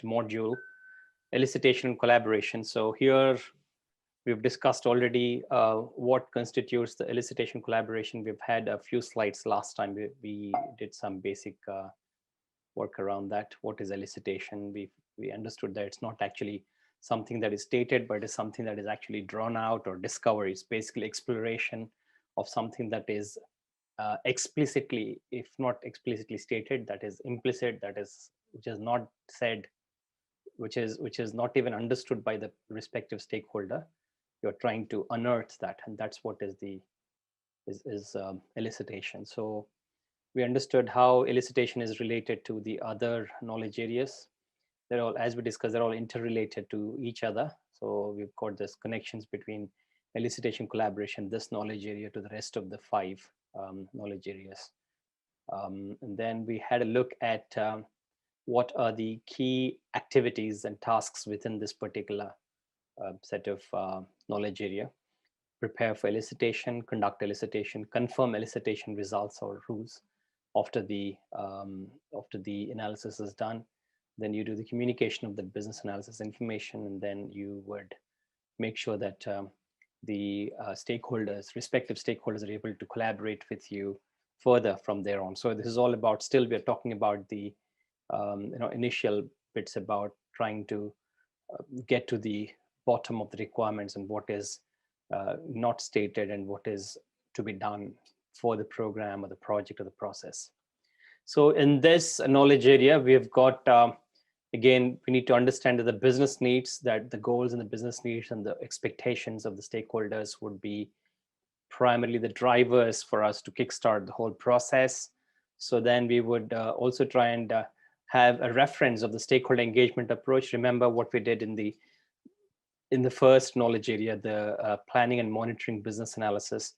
next module, elicitation and collaboration. So here we've discussed already what constitutes the elicitation collaboration. We've had a few slides last time. We did some basic work around that. What is elicitation? We understood that it's not actually something that is stated, but it's something that is actually drawn out or discovery. It's basically exploration of something that is explicitly, if not explicitly stated, that is implicit, that is which is not said, which is not even understood by the respective stakeholder. You're trying to unearth that, and that's what is the elicitation. So we understood how elicitation is related to the other knowledge areas. They're all, as we discussed, they're all interrelated to each other. So we've got this connections between elicitation, collaboration, this knowledge area to the rest of the 5 knowledge areas. And then we had a look at what are the key activities and tasks within this particular set of knowledge area. Prepare for elicitation, conduct elicitation, confirm elicitation results or rules after the analysis is done. Then you do the communication of the business analysis information, and then you would make sure that the stakeholders, respective stakeholders, are able to collaborate with you further from there on. So this is all about, still we're talking about the initial bits about trying to get to the bottom of the requirements and what is not stated and what is to be done for the program or the project or the process. So in this knowledge area, we've got, again, we need to understand that the business needs, that the goals and the business needs and the expectations of the stakeholders would be primarily the drivers for us to kickstart the whole process. So then we would also try and have a reference of the stakeholder engagement approach. Remember what we did in the first knowledge area, the planning and monitoring business analysis.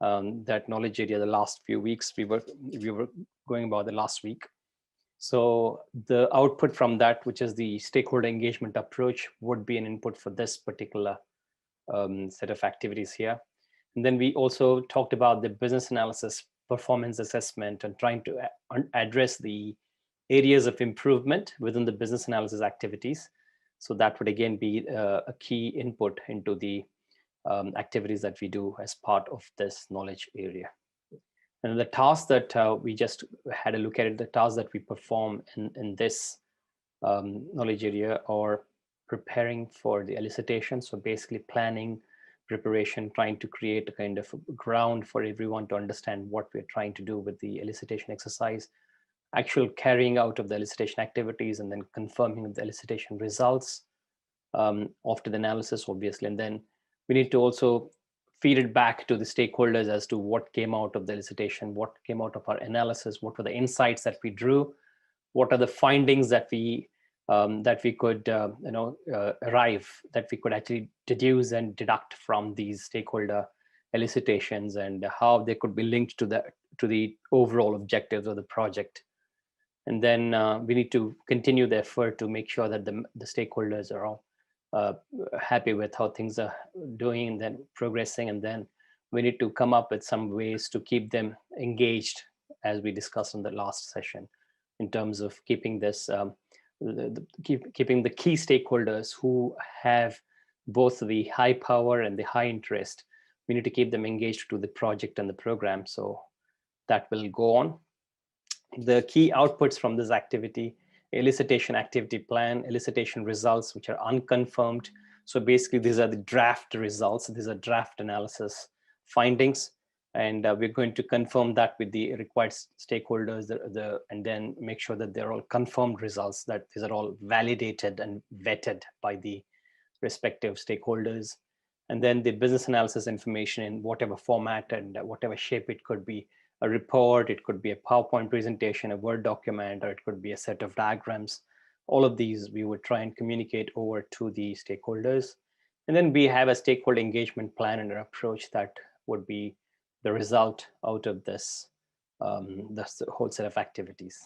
That knowledge area, the last few weeks we were going about the last week. So the output from that, which is the stakeholder engagement approach, would be an input for this particular set of activities here. And then we also talked about the business analysis, performance assessment, and trying to address the areas of improvement within the business analysis activities. So that would again be a key input into the activities that we do as part of this knowledge area. And the tasks that we just had a look at it, the tasks that we perform in this knowledge area are preparing for the elicitation. So basically planning, preparation, trying to create a kind of ground for everyone to understand what we're trying to do with the elicitation exercise, actual carrying out of the elicitation activities, and then confirming the elicitation results after the analysis, obviously. And then we need to also feed it back to the stakeholders as to what came out of the elicitation, what came out of our analysis, what were the insights that we drew, what are the findings that we could arrive, that we could actually deduce and deduct from these stakeholder elicitations, and how they could be linked to the overall objectives of the project. And then we need to continue the effort to make sure that the stakeholders are all happy with how things are doing and then progressing. And then we need to come up with some ways to keep them engaged, as we discussed in the last session, in terms of keeping this, keeping the key stakeholders who have both the high power and the high interest. We need to keep them engaged to the project and the program. So that will go on. The key outputs from this activity: elicitation activity plan, elicitation results, which are unconfirmed. So basically, these are the draft results. These are draft analysis findings. And we're going to confirm that with the required stakeholders, and then make sure that they're all confirmed results, that these are all validated and vetted by the respective stakeholders. And then the business analysis information in whatever format and whatever shape it could be. A report, it could be a PowerPoint presentation, a Word document, or it could be a set of diagrams. All of these we would try and communicate over to the stakeholders. And then we have a stakeholder engagement plan and an approach that would be the result out of this, that's the whole set of activities.